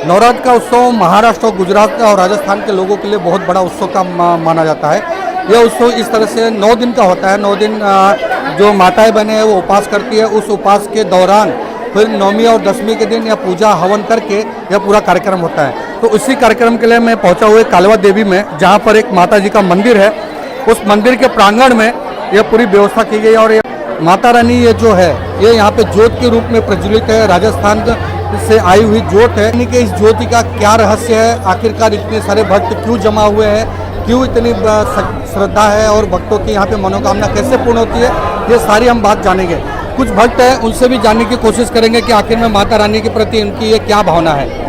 नवरात्र का उत्सव महाराष्ट्र और गुजरात और राजस्थान के लोगों के लिए बहुत बड़ा उत्सव का माना जाता है। यह उत्सव इस तरह से 9 दिन का होता है। 9 दिन जो माताएं बहनें हैं वो उपास करती है। उस उपास के दौरान फिर 9वीं और 10वीं के दिन यह पूजा हवन करके यह पूरा कार्यक्रम होता है। तो उसी कार्यक्रम के लिए मैं पहुंचा हुआ कालवा देवी में, जहां पर एक माता जी का मंदिर है। उस मंदिर के प्रांगण में यह पूरी व्यवस्था की गई है और माता रानी ये जो है ये यहाँ पे ज्योत के रूप में प्रज्वलित है। राजस्थान से आई हुई ज्योत है। यानी कि इस ज्योति का क्या रहस्य है, आखिरकार इतने सारे भक्त क्यों जमा हुए हैं, क्यों इतनी श्रद्धा है और भक्तों की यहाँ पे मनोकामना कैसे पूर्ण होती है, ये सारी हम बात जानेंगे। कुछ भक्त हैं उनसे भी जानने की कोशिश करेंगे कि आखिर में माता रानी के प्रति इनकी ये क्या भावना है।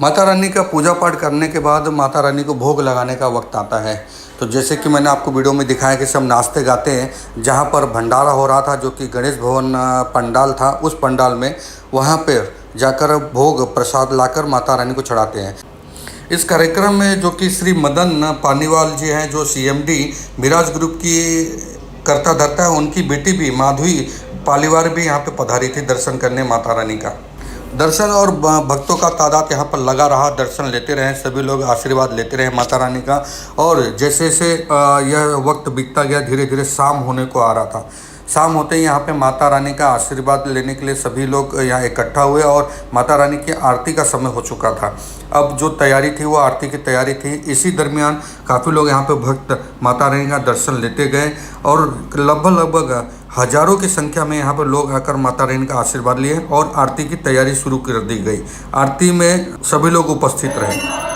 माता रानी का पूजा पाठ करने के बाद माता रानी को भोग लगाने का वक्त आता है। तो जैसे कि मैंने आपको वीडियो में दिखाया कि सब नाचते गाते हैं। जहाँ पर भंडारा हो रहा था जो कि गणेश भवन पंडाल था, उस पंडाल में वहाँ पर जाकर भोग प्रसाद लाकर माता रानी को चढ़ाते हैं। इस कार्यक्रम में जो कि श्री मदन पानीवाल जी हैं, जो CMD मिराज ग्रुप की करता धरता है, उनकी बेटी भी माधवी पालीवाल भी यहाँ पे पधारी थी दर्शन करने माता रानी का। दर्शन और भक्तों का तादाद यहाँ पर लगा रहा, दर्शन लेते रहे सभी लोग, आशीर्वाद लेते रहे माता रानी का। और जैसे जैसे यह वक्त बीतता गया, धीरे धीरे शाम होने को आ रहा था। शाम होते ही यहाँ पे माता रानी का आशीर्वाद लेने के लिए सभी लोग यहाँ इकट्ठा हुए और माता रानी की आरती का समय हो चुका था। अब जो तैयारी थी वो आरती की तैयारी थी। इसी दरमियान काफ़ी लोग यहाँ पे भक्त माता रानी का दर्शन लेते गए और लगभग हजारों की संख्या में यहाँ पर लोग आकर माता रानी का आशीर्वाद लिए और आरती की तैयारी शुरू कर दी गई। आरती में सभी लोग उपस्थित रहे।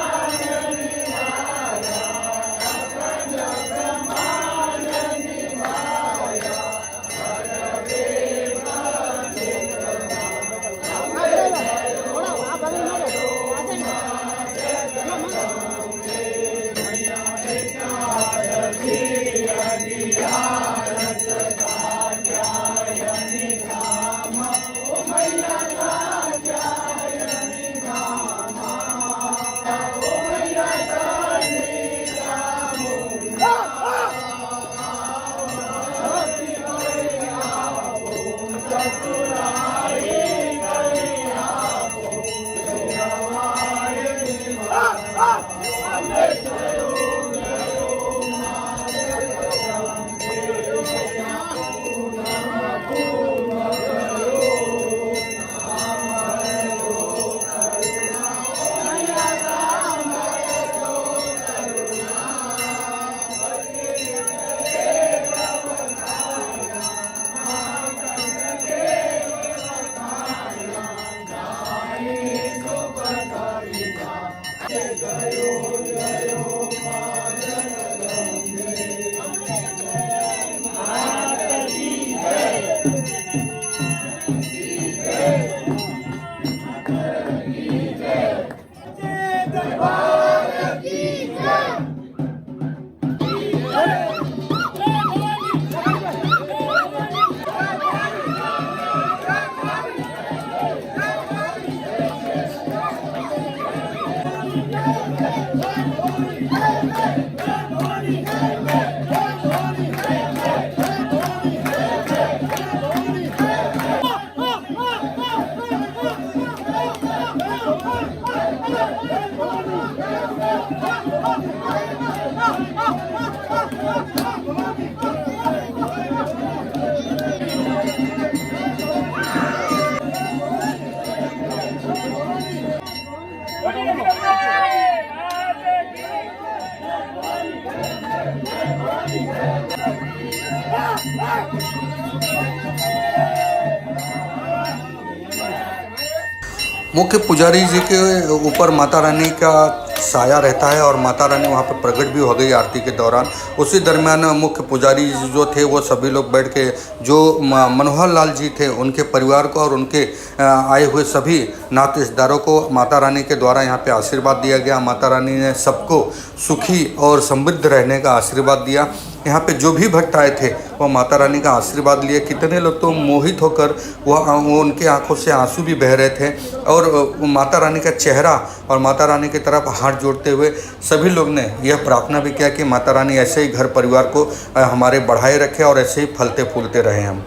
मुख्य पुजारी जी के ऊपर माता रानी का साया रहता है और माता रानी वहाँ पर प्रकट भी हो गई आरती के दौरान। उसी दरमियान मुख्य पुजारी जो थे वो सभी लोग बैठ के जो मनोहर लाल जी थे उनके परिवार को और उनके आए हुए सभी नाते रिश्तेदारों को माता रानी के द्वारा यहाँ पे आशीर्वाद दिया गया। माता रानी ने सबको सुखी और समृद्ध रहने का आशीर्वाद दिया। यहाँ पे जो भी भक्त आए थे वो माता रानी का आशीर्वाद लिए। कितने लोग तो मोहित होकर वो उनके आंखों से आंसू भी बह रहे थे और माता रानी का चेहरा और माता रानी की तरफ हाथ जोड़ते हुए सभी लोग ने यह प्रार्थना भी किया कि माता रानी ऐसे ही घर परिवार को हमारे बढ़ाए रखे और ऐसे ही फलते फूलते रहे। हम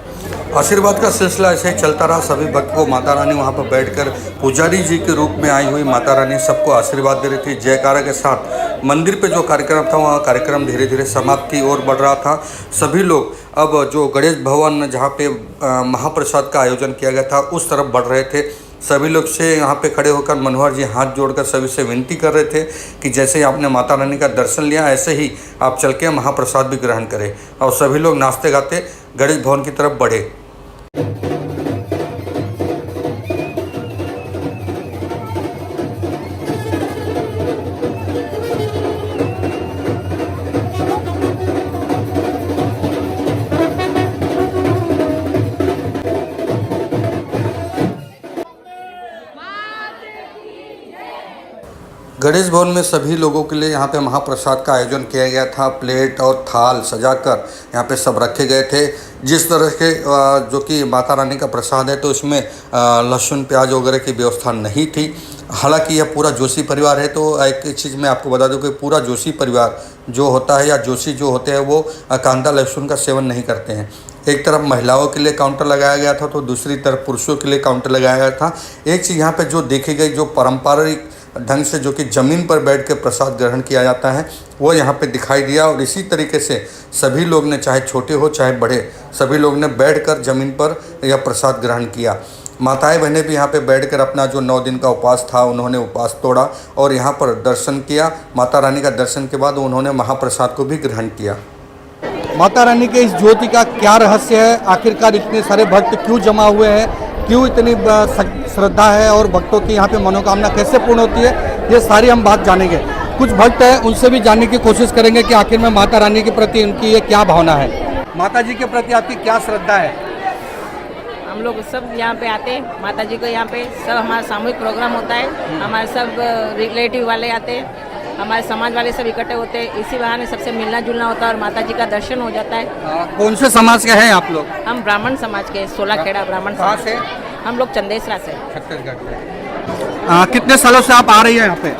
आशीर्वाद का सिलसिला ऐसे ही चलता रहा। सभी भक्त को माता रानी वहाँ पर बैठकर पुजारी जी के रूप में आई हुई माता रानी सबको आशीर्वाद दे रही थी। जयकारा के साथ मंदिर पे जो कार्यक्रम था वहाँ कार्यक्रम धीरे धीरे समाप्ति की ओर बढ़ रहा था। सभी लोग अब जो गणेश भवन जहाँ पे महाप्रसाद का आयोजन किया गया था उस तरफ बढ़ रहे थे। सभी लोग से यहाँ पे खड़े होकर मनोहर जी हाथ जोड़कर सभी से विनती कर रहे थे कि जैसे ही आपने माता रानी का दर्शन लिया ऐसे ही आप चल के महाप्रसाद भी ग्रहण करें। और सभी लोग नाचते गाते गणेश भवन की तरफ बढ़े। गणेश भवन में सभी लोगों के लिए यहाँ पे महाप्रसाद का आयोजन किया गया था। प्लेट और थाल सजाकर यहाँ पे सब रखे गए थे। जिस तरह के जो कि माता रानी का प्रसाद है तो इसमें लहसुन प्याज वगैरह की व्यवस्था नहीं थी। हालांकि यह पूरा जोशी परिवार है तो एक चीज़ मैं आपको बता दूं कि पूरा जोशी परिवार जो होता है या जोशी जो होते हैं वो कांदा लहसुन का सेवन नहीं करते हैं। एक तरफ महिलाओं के लिए काउंटर लगाया गया था तो दूसरी तरफ पुरुषों के लिए काउंटर लगाया गया था। एक चीज़ यहाँ पे जो देखी गई, जो पारंपरिक ढंग से जो कि ज़मीन पर बैठ के प्रसाद ग्रहण किया जाता है वो यहाँ पे दिखाई दिया। और इसी तरीके से सभी लोग ने, चाहे छोटे हो चाहे बड़े, सभी लोग ने बैठकर ज़मीन पर यह प्रसाद ग्रहण किया। माताएं बहनें भी यहाँ पे बैठकर अपना जो 9 दिन का उपवास था उन्होंने उपवास तोड़ा और यहाँ पर दर्शन किया। माता रानी का दर्शन के बाद उन्होंने महाप्रसाद को भी ग्रहण किया। माता रानी के इस ज्योति का क्या रहस्य है, आखिरकार इतने सारे भक्त क्यों जमा हुए हैं, क्यों इतनी श्रद्धा है और भक्तों की यहाँ पे मनोकामना कैसे पूर्ण होती है, ये सारी हम बात जानेंगे। कुछ भक्त हैं उनसे भी जानने की कोशिश करेंगे कि आखिर में माता रानी के प्रति उनकी ये क्या भावना है। माता जी के प्रति आपकी क्या श्रद्धा है? हम लोग सब यहाँ पे आते हैं, माता जी को यहाँ पे सब हमारा सामूहिक प्रोग्राम होता है, हमारे सब रिलेटिव वाले आते हैं, हमारे समाज वाले सब इकट्ठे होते हैं, इसी बहाने सबसे मिलना जुलना होता है और माता जी का दर्शन हो जाता है। कौन से समाज के हैं आप लोग? हम ब्राह्मण समाज के, सोलाखेड़ा ब्राह्मण समाज से। हम लोग चंदेसरा से। छत्तीसगढ़। कितने सालों से आप आ रही हैं यहाँ पे?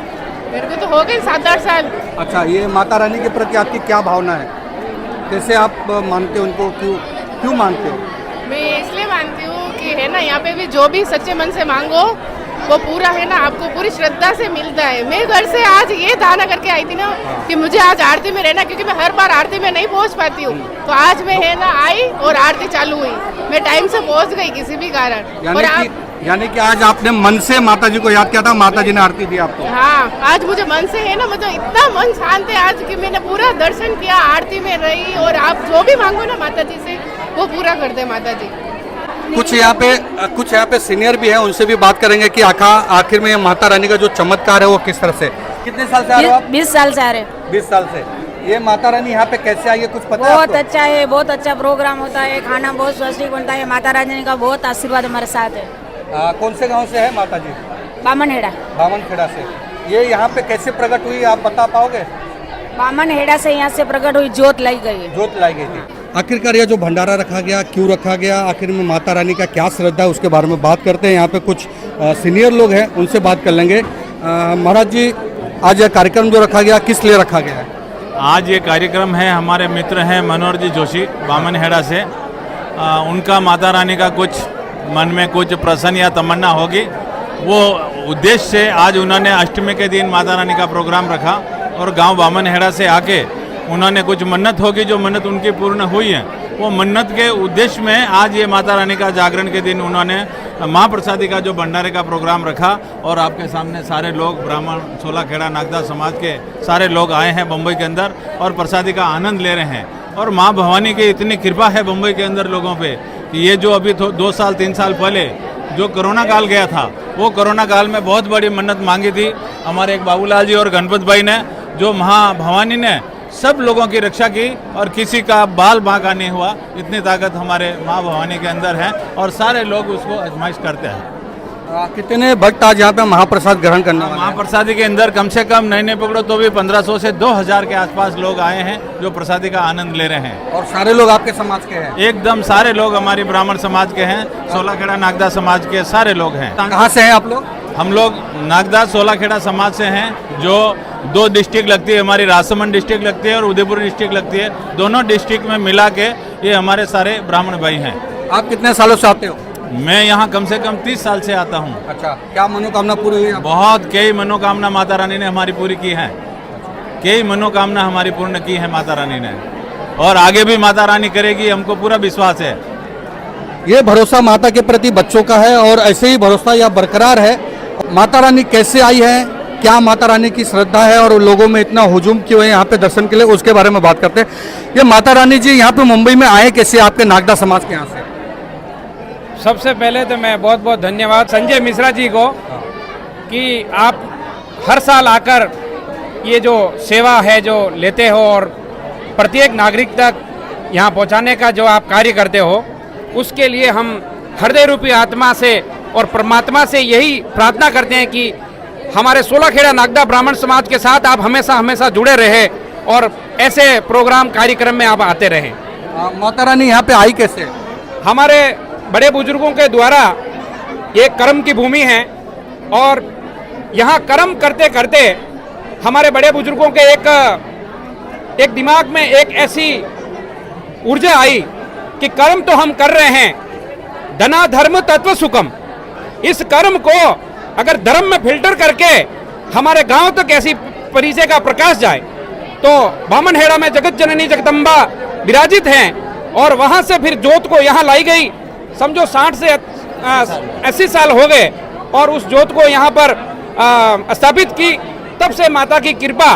मेरे को तो हो गए 7-8 साल। अच्छा, ये माता रानी के प्रति आपकी क्या भावना है, कैसे आप मानते हो उनको, क्यों मानते हो? मैं इसलिए मानती हूँ कि है ना, यहाँ पे भी जो भी सच्चे मन से मांगो वो पूरा है ना, आपको पूरी श्रद्धा से मिलता है। मैं घर से आज ये दाना करके आई थी ना कि मुझे आज आरती में रहना, क्योंकि मैं हर बार आरती में नहीं पहुँच पाती हूँ, तो आज मैं है ना आई और आरती चालू हुई, मैं टाइम से पहुँच गई किसी भी कारण। यानी कि आज आपने मन से माता जी को याद किया था, माता जी ने आरती दी आपको? हाँ, आज मुझे मन से है ना, मतलब इतना मन शांत है आज कि मैंने पूरा दर्शन किया, आरती में रही, और आप जो भी मांगो ना माता जी से वो पूरा कर दे माता जी। कुछ यहाँ पे सीनियर भी हैं, उनसे भी बात करेंगे कि आखिर में माता रानी का जो चमत्कार है वो किस तरह से। कितने साल से आ रहे हो आप? 20 साल से आ रहे हैं। 20 साल से। ये माता रानी यहाँ पे कैसे आई है, कुछ पता है बहुत आपको? अच्छा है, बहुत अच्छा प्रोग्राम होता है, खाना बहुत स्वादिष्ट बनता है, माता रानी का बहुत आशीर्वाद हमारे साथ है। कौन से गांव से है माता जी? बामनहेड़ा। बामनखेड़ा से। ये यहाँ पे कैसे प्रकट हुई, आप बता पाओगे? बामनहेड़ा से यहाँ से प्रकट हुई, जोत लाई गई। जोत लाई गई थी। आखिरकार यह जो भंडारा रखा गया, क्यों रखा गया, आखिर में माता रानी का क्या श्रद्धा है, उसके बारे में बात करते हैं। यहाँ पे कुछ सीनियर लोग हैं, उनसे बात कर लेंगे। महाराज जी, आज यह कार्यक्रम जो रखा गया किस लिए रखा गया है? आज ये कार्यक्रम है, हमारे मित्र हैं मनोहर जी जोशी बामनहेड़ा से, उनका माता रानी का कुछ मन में कुछ प्रसन्न या तमन्ना होगी, वो उद्देश्य से आज उन्होंने अष्टमी के दिन माता रानी का प्रोग्राम रखा और गांव बामनहेड़ा से आके उन्होंने कुछ मन्नत होगी, जो मन्नत उनकी पूर्ण हुई है, वो मन्नत के उद्देश्य में आज ये माता रानी का जागरण के दिन उन्होंने महाप्रसादी का जो भंडारे का प्रोग्राम रखा। और आपके सामने सारे लोग, ब्राह्मण, सोलाखेड़ा नागदा समाज के सारे लोग आए हैं बम्बई के अंदर और प्रसादी का आनंद ले रहे हैं। और माँ भवानी की इतनी कृपा है बम्बई के अंदर लोगों पे कि ये जो अभी 2 साल 3 साल पहले जो कोरोना काल गया था, वो कोरोना काल में बहुत बड़ी मन्नत मांगी थी हमारे एक बाबूलाल जी और गणपत भाई ने, जो माँ भवानी ने सब लोगों की रक्षा की और किसी का बाल बांका नहीं हुआ। इतनी ताकत हमारे माँ भवानी के अंदर है और सारे लोग उसको आजमाइश करते हैं। कितने भक्त आज यहाँ पे महाप्रसाद ग्रहण करने वाले हैं? महाप्रसादी के अंदर कम से कम नहीं पकड़ो तो भी 1500 से 2000 के आसपास लोग आए हैं जो प्रसादी का आनंद ले रहे हैं। और सारे लोग आपके समाज के हैं? एकदम सारे लोग हमारी ब्राह्मण समाज के हैं, सोलाखेड़ा नागदा समाज के सारे लोग हैं। कहाँ से हैं आप लोग? हम लोग नागदा सोलाखेड़ा समाज से हैं, जो 2 डिस्ट्रिक्ट लगती है, हमारी राजसमंद डिस्ट्रिक्ट लगती है और उदयपुर डिस्ट्रिक्ट लगती है। दोनों डिस्ट्रिक्ट में मिला के ये हमारे सारे ब्राह्मण भाई हैं। आप कितने सालों से आते हो? मैं यहाँ कम से कम 30 साल से आता हूँ। अच्छा, क्या मनोकामना पूरी हुई? बहुत कई मनोकामना माता रानी ने हमारी पूरी की है, कई मनोकामना हमारी पूर्ण की है माता रानी ने, और आगे भी माता रानी करेगी, हमको पूरा विश्वास है। ये भरोसा माता के प्रति बच्चों का है और ऐसे ही भरोसा यह बरकरार है। माता रानी कैसे आई है, क्या माता रानी की श्रद्धा है और लोगों में इतना हुजूम क्यों है यहाँ पे दर्शन के लिए, उसके बारे में बात करते हैं। ये माता रानी जी यहाँ पे मुंबई में आए कैसे, आपके नागदा समाज के यहाँ से? सबसे पहले तो मैं बहुत बहुत धन्यवाद संजय मिश्रा जी को कि आप हर साल आकर ये जो सेवा है जो लेते हो और प्रत्येक नागरिक तक यहाँ पहुँचाने का जो आप कार्य करते हो, उसके लिए हम हृदय रूपी आत्मा से और परमात्मा से यही प्रार्थना करते हैं कि हमारे सोलाखेड़ा नागदा ब्राह्मण समाज के साथ आप हमेशा हमेशा जुड़े रहे और ऐसे प्रोग्राम कार्यक्रम में आप आते रहें। माता रानी यहाँ पे आई कैसे? हमारे बड़े बुजुर्गों के द्वारा ये कर्म की भूमि है और यहाँ कर्म करते करते हमारे बड़े बुजुर्गों के एक दिमाग में एक ऐसी ऊर्जा आई कि कर्म तो हम कर रहे हैं, धना धर्म तत्व सुखम, इस कर्म को अगर धर्म में फिल्टर करके हमारे गांव तक ऐसी परिचय का प्रकाश जाए, तो बामनहेड़ा में जगत जननी जगदम्बा विराजित हैं और वहां से फिर जोत को यहाँ लाई गई। समझो 60 से 80 साल हो गए और उस जोत को यहाँ पर स्थापित की। तब से माता की कृपा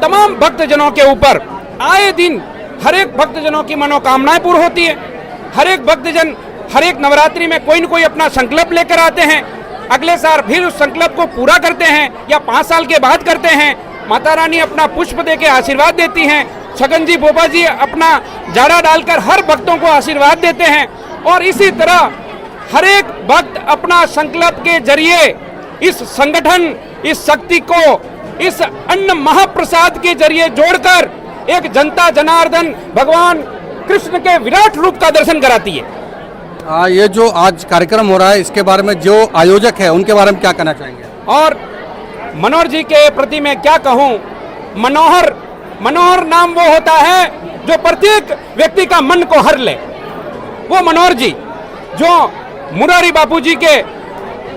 तमाम भक्तजनों के ऊपर आए दिन हर एक भक्तजनों की मनोकामनाएं पूर्ण होती है। हर एक भक्तजन हर एक नवरात्रि में कोई न कोई अपना संकल्प लेकर आते हैं, अगले साल फिर उस संकल्प को पूरा करते हैं या 5 साल के बाद करते हैं। माता रानी अपना पुष्प दे के आशीर्वाद देती हैं। छगन जी बोपा जी अपना जाड़ा डालकर हर भक्तों को आशीर्वाद देते हैं और इसी तरह हर एक भक्त अपना संकल्प के जरिए इस संगठन, इस शक्ति को इस अन्न महाप्रसाद के जरिए जोड़कर एक जनता जनार्दन भगवान कृष्ण के विराट रूप का दर्शन कराती है। ये जो आज कार्यक्रम हो रहा है, इसके बारे में जो आयोजक है उनके बारे में क्या कहना चाहेंगे? और मनोहर जी के प्रति मैं क्या कहूं, मनोहर मनोहर नाम वो होता है जो प्रत्येक व्यक्ति का मन को हर ले। वो मनोहर जी जो मुरारी बापू जी के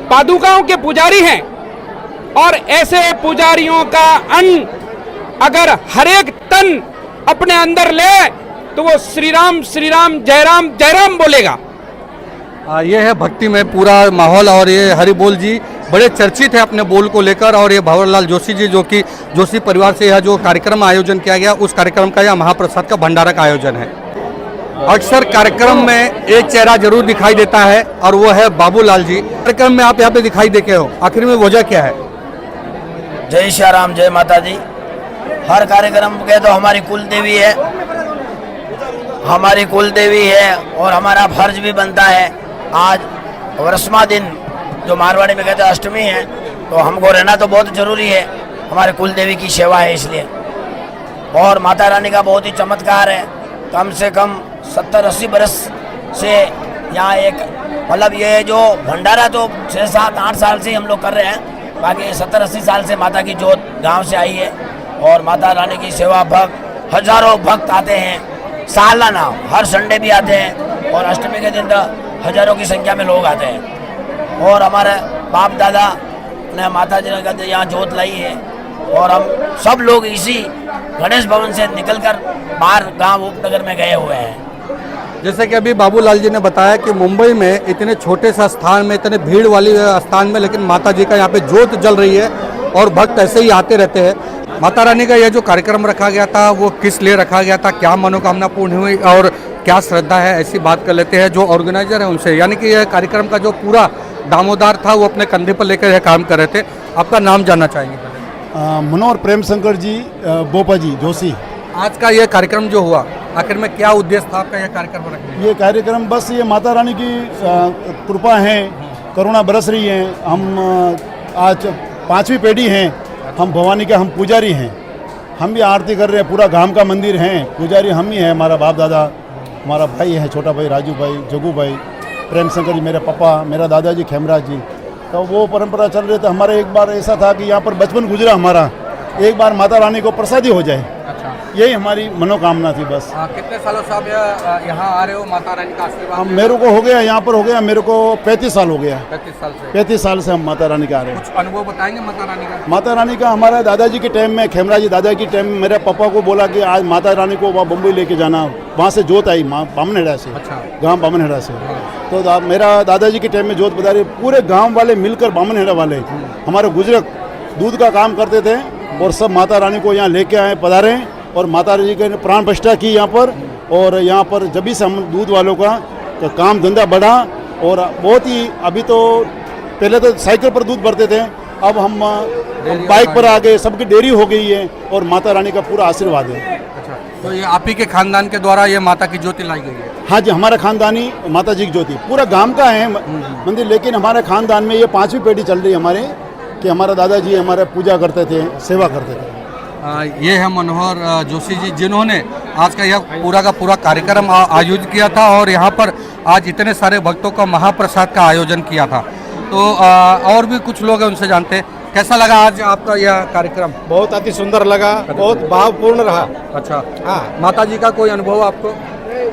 पादुकाओं के पुजारी हैं और ऐसे पुजारियों का अन्न अगर हर एक तन अपने अंदर ले तो वो श्री राम जय राम बोलेगा। ये है भक्ति में पूरा माहौल और ये हरि बोल जी बड़े चर्चित है अपने बोल को लेकर। और ये भंवरलाल जोशी जी जो कि जोशी परिवार से यह जो कार्यक्रम आयोजन किया गया, उस कार्यक्रम का यह महाप्रसाद का भंडारा का आयोजन है। अक्सर कार्यक्रम में एक चेहरा जरूर दिखाई देता है और वो है बाबूलाल जी। कार्यक्रम में आप यहाँ पे दिखाई देते हो, आखिर में वजह क्या है? जय श्री राम, जय माता दी। हर कार्यक्रम के तो हमारी कुल देवी है, हमारी कुल देवी है और हमारा फर्ज भी बनता है। आज वर्षमा दिन जो मारवाड़ी में कहते हैं अष्टमी है, तो हमको रहना तो बहुत जरूरी है, हमारे कुल देवी की सेवा है इसलिए। और माता रानी का बहुत ही चमत्कार है। कम से कम 70-80 बरस से यहाँ एक मतलब ये जो भंडारा तो 6-7-8 साल से हम लोग कर रहे हैं, बाकी 70-80 साल से माता की जोत गांव से आई है और माता रानी की सेवा भक्त हजारों भक्त आते हैं, सालाना हर संडे भी आते हैं और अष्टमी के दिन तो हजारों की संख्या में लोग आते हैं। और हमारे बाप दादा ने माता जी ने यहाँ जोत लाई है और हम सब लोग इसी गणेश भवन से निकलकर बाहर गांव उपनगर में गए हुए हैं। जैसे कि अभी बाबूलाल जी ने बताया कि मुंबई में इतने छोटे सा स्थान में, इतने भीड़ वाली स्थान में, लेकिन माता जी का यहाँ पे जोत जल रही है और भक्त ऐसे ही आते रहते हैं। माता रानी का यह जो कार्यक्रम रखा गया था वो किस लिए रखा गया था, क्या मनोकामना पूर्ण हुई और क्या श्रद्धा है, ऐसी बात कर लेते हैं जो ऑर्गेनाइजर है उनसे। यानी कि यह कार्यक्रम का जो पूरा दामोदार था वो अपने कंधे पर लेकर यह काम कर रहे थे। आपका नाम जानना चाहेंगे? मनोहर प्रेम शंकर जी बोपा जी जोशी। आज का यह कार्यक्रम जो हुआ, आखिर में क्या उद्देश्य था आपका यह कार्यक्रम रखने का? ये कार्यक्रम बस ये माता रानी की कृपा है, करुणा बरस रही है। हम आज 5वीं पीढ़ी हैं, हम भवानी के हम पुजारी हैं, हम भी आरती कर रहे हैं। पूरा गांव का मंदिर है, पुजारी हम ही है। हमारा बाप दादा, हमारा भाई है, छोटा भाई राजू भाई, जगू भाई, प्रेम शंकर जी मेरे पापा, मेरा दादाजी खेमराज जी, तो वो परंपरा चल रही थी। हमारा एक बार ऐसा था कि यहाँ पर बचपन गुजरा हमारा, एक बार माता रानी को प्रसादी हो जाए, अच्छा, यही हमारी मनोकामना थी बस। कितने सालों से आप यहाँ आ रहे हो माता रानी का आशीर्वाद? मेरे को हो गया, यहाँ पर हो गया मेरे को 35 साल हो गया। 35 साल से? 35 साल से हम माता रानी का आ रहे हैं। कुछ अनुभव बताएंगे माता रानी का? माता रानी का हमारे दादाजी के टाइम में, खेमराज जी दादा के टाइम में मेरे पापा को बोला कि आज माता रानी को वहाँ बम्बई लेके जाना। वहाँ से जोत आई बामनहेड़ा से, अच्छा, गाँव बामनहेड़ा से। तो मेरा दादाजी के टाइम में जोत बता रही, पूरे गाँव वाले मिलकर बामनहेड़ा वाले हमारे गुजरक दूध का काम करते थे और सब माता रानी को यहाँ लेके आए, पधारे और माता रानी के प्राण प्रतिष्ठा की यहाँ पर। और यहाँ पर जब भी से हम दूध वालों का तो काम धंधा बढ़ा और बहुत ही, अभी तो पहले तो साइकिल पर दूध भरते थे, अब हम बाइक पर आ गए, सबकी डेयरी हो गई है और माता रानी का पूरा आशीर्वाद है। अच्छा, तो ये आप ही के खानदान के द्वारा ये माता की ज्योति लाई गई है? हाँ जी, हमारा खानदानी माता जी की ज्योति पूरा गांव का है मंदिर, लेकिन हमारे खानदान में ये 5वीं पीढ़ी चल रही है हमारे, कि हमारा दादाजी हमारे पूजा करते थे, सेवा करते थे। ये है मनोहर जोशी जी, जिन्होंने आज का यह पूरा का पूरा कार्यक्रम आयोजित किया था और यहाँ पर आज इतने सारे भक्तों का महाप्रसाद का आयोजन किया था। तो और भी कुछ लोग हैं, उनसे जानते हैं कैसा लगा आज आपका यह कार्यक्रम? बहुत अति सुंदर लगा, बहुत भावपूर्ण रहा। अच्छा, हाँ। माता जी का कोई अनुभव आपको?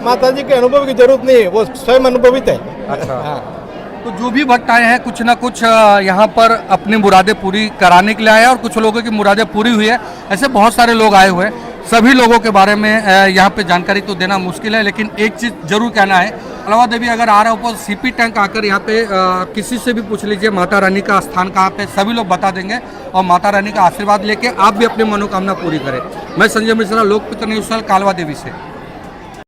माता जी के अनुभव की जरूरत नहीं है, वो स्वयं अनुभवित है। अच्छा। तो जो भी भक्त आए हैं कुछ ना कुछ यहाँ पर अपनी मुरादें पूरी कराने के लिए आए हैं और कुछ लोगों की मुरादें पूरी हुई है। ऐसे बहुत सारे लोग आए हुए हैं। सभी लोगों के बारे में यहाँ पे जानकारी तो देना मुश्किल है, लेकिन एक चीज़ जरूर कहना है, अलावा देवी अगर आ रहा हो सीपी टैंक आकर यहाँ पे किसी से भी पूछ लीजिए माता रानी का स्थान कहाँ पे, सभी लोग बता देंगे और माता रानी का आशीर्वाद लेके आप भी अपनी मनोकामना पूरी करें। मैं संजय मिश्रा, लोकपित्र न्यूज़, कालवा देवी से।